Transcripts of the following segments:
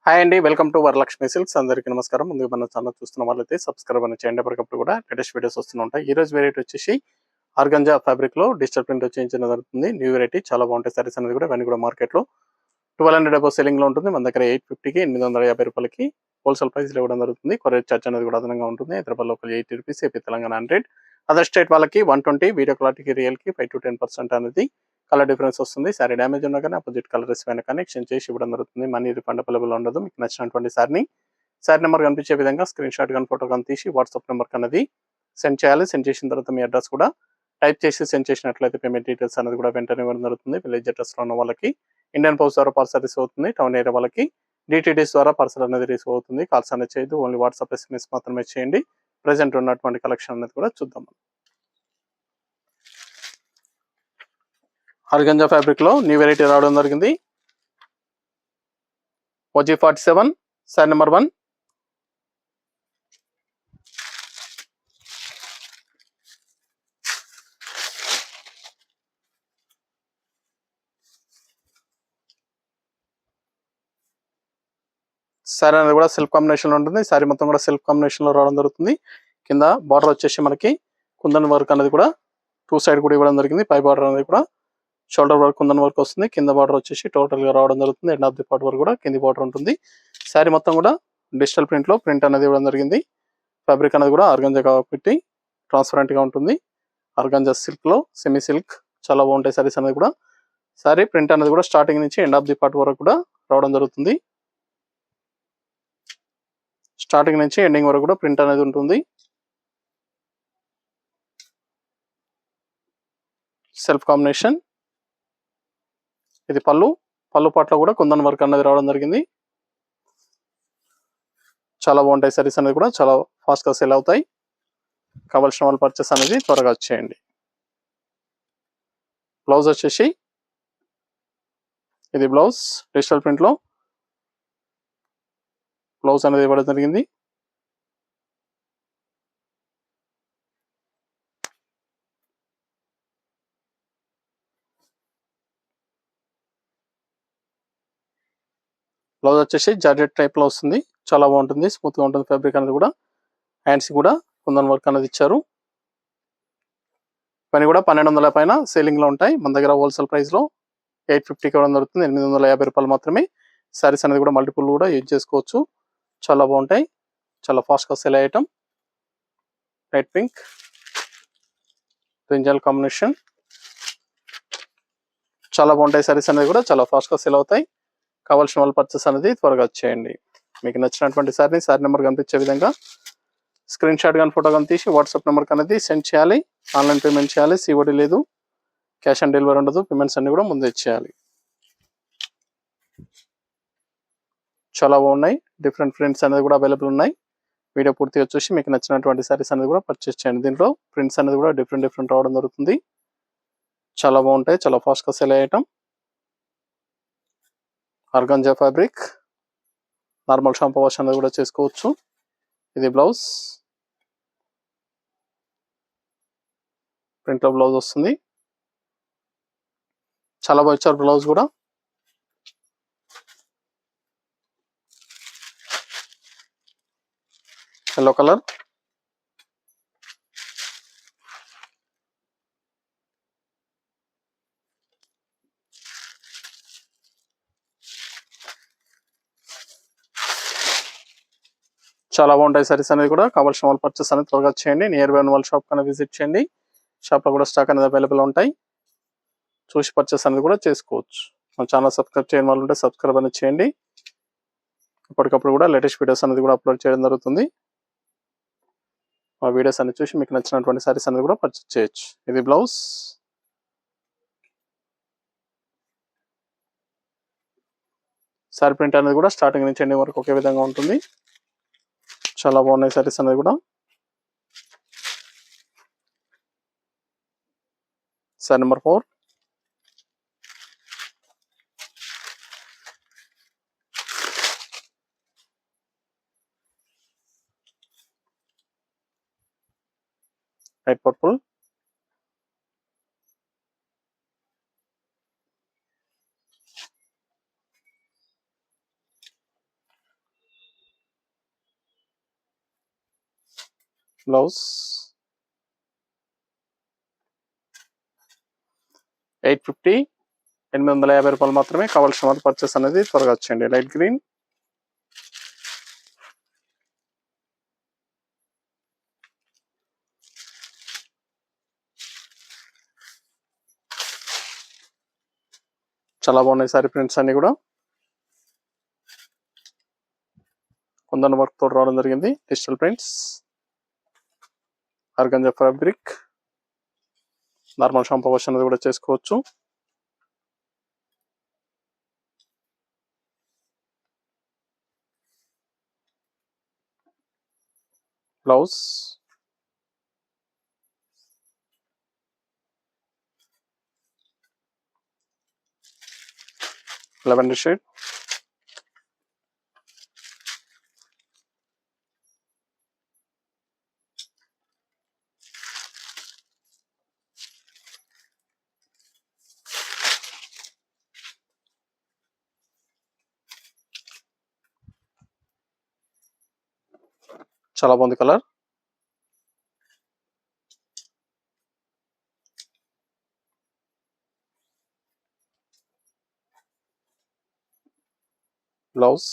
Hi అండి. Welcome to Varalakshmi silks. అందరికీ నమస్కారం. ముందుగా మన ఛానల్ చూస్తున్న వాళ్ళైతే సబ్స్క్రైబ్ అని చేయండి. ఎప్పటికప్పుడు కూడా లేటెస్ట్ వీడియోస్ వస్తూ ఉంటాయి. ఈ రోజు వెరైటీ వచ్చేసి ఆర్గంజా ఫ్యాబ్రిక్ లో డిజిటల్ ప్రింట్ చేయించడం జరుగుతుంది. న్యూ వెరైటీ చాలా బాగుంటాయి. సారీస్ అనేది కూడా ఇవన్నీ కూడా మార్కెట్ లో 1200 అబౌవ్ సెల్లింగ్ లో ఉంటుంది. మన దగ్గర 850కి 850 రూపాయలకి హోల్సేల్ ప్రైస్ లో ఇవ్వడం జరుగుతుంది. కొరియర్ చార్జ్ అనేది కూడా అదనంగా ఉంటుంది. Hyderabad local 80 rupees, AP Telangana 100, other state వాళ్ళకి 120, వీడియో క్వాలిటీకి రియల్ కి 5 to 10% అనేది కలర్ డిఫరెన్స్ వస్తుంది. సారీ డ్యామేజ్ ఉన్నా కానీ అపోజిట్ కలర్ అయినా కానీ ఎక్స్చేంజ్ చేసి ఇవ్వడం జరుగుతుంది. మనీ రిఫండ్ అవైలబుల్ ఉండదు. మీకు నచ్చినటువంటి సారీని సారీ నెంబర్ కనిపించే విధంగా స్క్రీన్ షాట్ కానీ ఫోటో కానీ తీసి వాట్సాప్ నెంబర్ అనేది సెండ్ చేయాలి. సెండ్ చేసిన తర్వాత మీ అడ్రస్ కూడా టైప్ చేసి సెండ్ చేసినట్లయితే పేమెంట్ డీటెయిల్స్ అనేది కూడా వెంటనే ఇవ్వడం జరుగుతుంది. విలేజ్ అడ్రస్ లో ఉన్న వాళ్ళకి ఇండియన్ పోస్ట్ ద్వారా పార్సల్ రిసీవ్ అవుతుంది. టౌన్ ఏరియా వాళ్ళకి డిటిడిఎస్ ద్వారా పార్సల్ అనేది రిసీవ్ అవుతుంది. కాల్స్ అనేది చేయదు, ఓన్లీ వాట్సాప్ ఎస్ఎంఎస్ మాత్రమే చేయండి. ప్రెసెంట్ ఉన్నటువంటి కలెక్షన్ అనేది కూడా చూద్దాం. ఆర్గంజా ఫ్యాబ్రిక్ లో న్యూ వెరైటీ రావడం జరిగింది. OG47 sorry number 1. సారీ అనేది కూడా సెల్ఫ్ కాంబినేషన్ లో ఉంటుంది. సారీ మొత్తం కూడా సెల్ఫ్ కాంబినేషన్ లో రావడం జరుగుతుంది. కింద బార్డర్ వచ్చేసి మనకి కుందన్ వర్క్ అనేది కూడా 2 సైడ్ కూడా ఇవ్వడం జరిగింది. పై బార్డర్ అనేది కూడా షోల్డర్ వర్క్ కుందన్ వర్క్ వస్తుంది. కింద బార్డర్ వచ్చేసి టోటల్ గా రావడం జరుగుతుంది. ఎండ్ ఆఫ్ ది పార్ట్ వరకు కూడా కింది బార్డర్ ఉంటుంది. సారీ మొత్తం కూడా డిజిటల్ ప్రింట్ లో ప్రింట్ అనేది ఇవ్వడం జరిగింది. ఫ్యాబ్రిక్ అనేది కూడా ఆర్గంజా కాబట్టి ట్రాన్స్పరెంట్ గా ఉంటుంది. ఆర్గంజా సిల్క్ లో సెమీ సిల్క్ చాలా బాగుంటాయి సారీస్ అనేది కూడా. సారీ ప్రింట్ అనేది కూడా స్టార్టింగ్ నుంచి ఎండ్ ఆఫ్ ది పార్ట్ వరకు కూడా రావడం జరుగుతుంది. స్టార్టింగ్ నుంచి ఎండింగ్ వరకు కూడా ప్రింట్ అనేది ఉంటుంది. Self combination. ఇది పళ్ళు పాటలో కూడా కుందన్ వర్క్ అనేది రావడం జరిగింది. చాలా బాగుంటాయి సారీస్ అనేది కూడా చాలా ఫాస్ట్ గా సేల్ అవుతాయి. కావాల్సిన వాళ్ళు పర్చేస్ అనేది త్వరగా వచ్చేయండి. బ్లౌజ్ వచ్చేసి ఇది బ్లౌజ్ డిజిటల్ ప్రింట్ లో బ్లౌజ్ అనేది ఇవ్వడం జరిగింది. బ్లౌజ్ వచ్చేసి జార్జెట్ టైప్ లో వస్తుంది. చాలా బాగుంటుంది, స్మూత్ గా ఉంటుంది. ఫ్యాబ్రిక్ అనేది కూడా హ్యాండ్స్ కూడా కుందన్ వర్క్ అనేది ఇచ్చారు. ఇవన్నీ కూడా 1200 పైన సేలింగ్ లో ఉంటాయి. మన దగ్గర హోల్సేల్ ప్రైస్ లో 850కి ఇవ్వడం జరుగుతుంది. 850 రూపాయలు మాత్రమే. సారీస్ అనేది కూడా మల్టిపుల్ కూడా యూజ్ చేసుకోవచ్చు. చాలా బాగుంటాయి. చాలా ఫాస్ట్ గా sale item. Light pink brinjal combination. చాలా బాగుంటాయి సారీస్ అనేది కూడా చాలా ఫాస్ట్ గా సేల్ అవుతాయి. కావాల్సిన వాళ్ళు పర్చేస్ అనేది త్వరగా వచ్చేయండి. మీకు నచ్చినటువంటి సారీ నెంబర్ కనిపించే విధంగా స్క్రీన్ షాట్ కానీ ఫోటో కానీ తీసి వాట్సాప్ నెంబర్ అనేది సెండ్ చేయాలి. ఆన్లైన్ పేమెంట్ చేయాలి. సిఓడి లేదు, క్యాష్ ఆన్ డెలివరీ ఉండదు. పేమెంట్స్ అన్ని కూడా ముందే చేయాలి. చాలా బాగున్నాయి. డిఫరెంట్ ప్రింట్స్ అనేది కూడా అవైలబుల్ ఉన్నాయి. వీడియో పూర్తిగా చూసి మీకు నచ్చినటువంటి సారీస్ అనేది కూడా పర్చేస్ చేయండి. దీంట్లో ప్రింట్స్ అనేది కూడా డిఫరెంట్ రావడం జరుగుతుంది. చాలా బాగుంటాయి. చాలా ఫాస్ట్ గా sale item. Organza fabric normal shampoo wash అనేది కూడా చేసుకోవచ్చు. ఇది బ్లౌజ్ ప్రింట్ లో బ్లౌజ్ వస్తుంది. చాలా బాగా ఇచ్చారు బ్లౌజ్ కూడా. Yellow colour. చాలా బాగుంటాయి సారీస్ అనేది కూడా. కావాల్సిన వాళ్ళు పర్చేస్ అనేది త్వరగా చేయండి. నియర్ బై ఉన్న వాళ్ళ షాప్ కన్నా విజిట్ చేయండి. షాప్ లో కూడా స్టాక్ అనేది అవైలబుల్ ఉంటాయి. చూసి పర్చేస్ అనేది కూడా చేసుకోవచ్చు. మన ఛానల్ సబ్స్క్రైబ్ చేయని వాళ్ళు ఉంటే సబ్స్క్రైబ్ అనేది చేయండి. ఇప్పటికప్పుడు కూడా లేటెస్ట్ వీడియోస్ అనేది కూడా అప్లోడ్ చేయడం జరుగుతుంది. ఆ వీడియోస్ అనేది చూసి మీకు నచ్చినటువంటి సారీస్ అనేది కూడా పర్చేస్ చేయొచ్చు. ఇది బ్లౌజ్. సారీ ప్రింట్ అనేది కూడా స్టార్టింగ్ నుంచి ఎండింగ్ వరకు ఒకే విధంగా ఉంటుంది. చాలా బాగున్నాయి సారీస్ అనేది కూడా. Sorry number 4. Light purple. Blouse 850 850 మాత్రమే. కావాల్సిన వాళ్ళు పర్చేస్ అనేది త్వరగా వచ్చేయండి. లైట్ గ్రీన్, చాలా బాగున్నాయి సారీ ప్రింట్స్ అన్ని కూడా. కొందరు వర్క్ తోటి రావడం జరిగింది. Digital prints, organza fabric, normal shampoo wash అనేది కూడా చేసుకోవచ్చు. బ్లౌజ్ 11 షేడ్, చాలా బాగుంది కలర్. బ్లౌజ్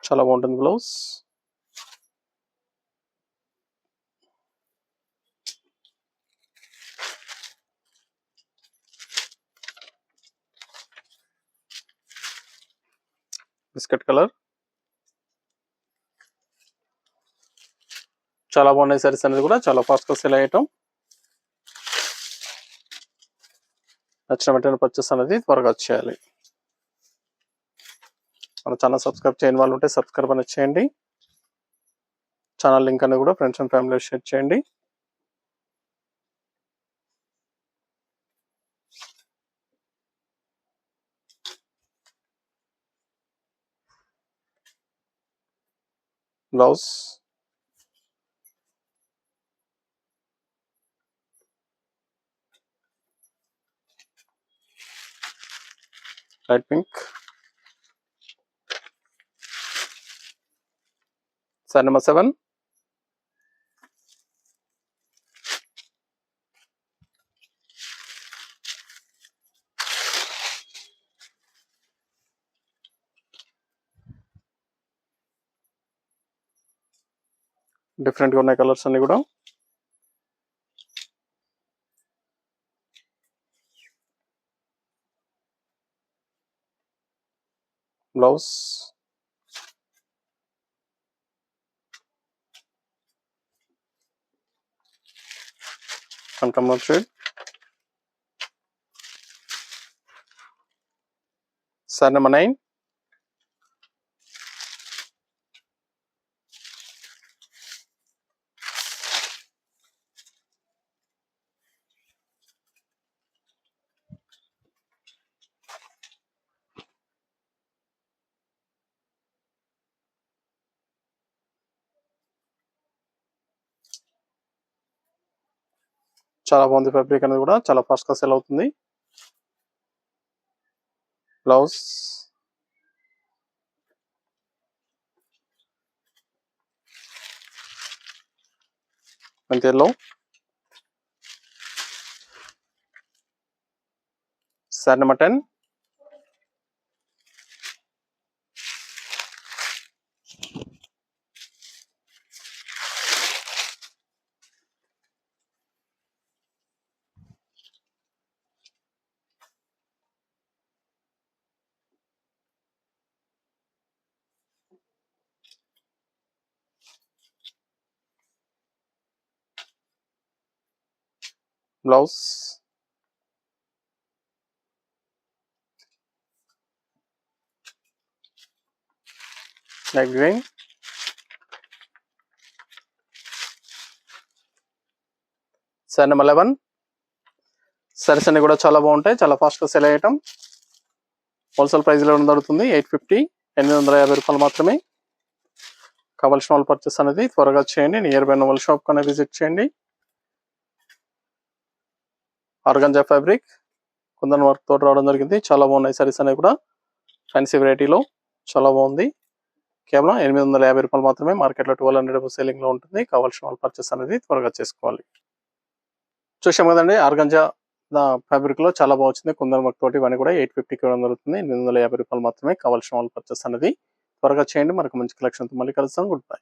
చాలా బాగుంటుంది. Blouse biscuit colour. చాలా బాగున్నాయి సారీస్ అనేది కూడా. చాలా ఫాస్ట్గా సేల్ అయ్యటం. నచ్చిన వెంటనే పర్చేస్ అనేది త్వరగా వచ్చేయాలి. మన ఛానల్ సబ్స్క్రైబ్ చేయని వాళ్ళు ఉంటే సబ్స్క్రైబ్ అనేది చేయండి. ఛానల్ లింక్ అనేది కూడా ఫ్రెండ్స్ అండ్ ఫ్యామిలీ షేర్ చేయండి. Blouse light pink, sorry number 7. డిఫరెంట్గా ఉన్నాయి కలర్స్ అన్ని కూడా. బ్లౌజ్ కనకాంబరం షేడ్, సారీ నెంబర్ 9. చాలా బాగుంది ఫ్యాబ్రిక్ అనేది కూడా. చాలా ఫాస్ట్గా సేల్ అవుతుంది. బ్లౌజ్ మెంతెల్లో, sari number 10. Blouse light green, sari number 11. Saris అన్ని కూడా చాలా బాగుంటాయి. చాలా ఫాస్ట్గా సేల్ అయ్యటం. హోల్సేల్ ప్రైస్లో దొరుకుతుంది. 850 850 మాత్రమే. కావాల్సిన వాళ్ళు పర్చేస్ అనేది త్వరగా చేయండి. నియర్ బై నోవల్ షాప్ కన్నా విజిట్ చేయండి. ఆర్గంజా ఫ్యాబ్రిక్ కుందన్ వర్క్ తోటి రావడం జరిగింది. చాలా బాగున్నాయి సారీస్ అనేవి కూడా ఫ్యాన్సీ వెరైటీలో. చాలా బాగుంది. కేవలం రూ. 850 మాత్రమే. మార్కెట్‌లో 1200 సెల్లింగ్‌లో ఉంటుంది. కావాల్సిన వాళ్ళు పర్చేస్ అనేది త్వరగా చేసుకోవాలి. చూసాం కదండీ! ఆర్గాంజా ఫ్యాబ్రిక్‌లో చాలా వచ్చింది. కుందన్ వర్క్ తోటి ఇవన్నీ కూడా 850కి ఇవ్వడం జరుగుతుంది. రూ. 850 మాత్రమే. కావాల్సిన వాళ్ళు పర్చేస్ అనేది త్వరగా చేయండి. మరొక మంచి కలెక్షన్‌తో మళ్ళీ కలుద్దాం. Good bye.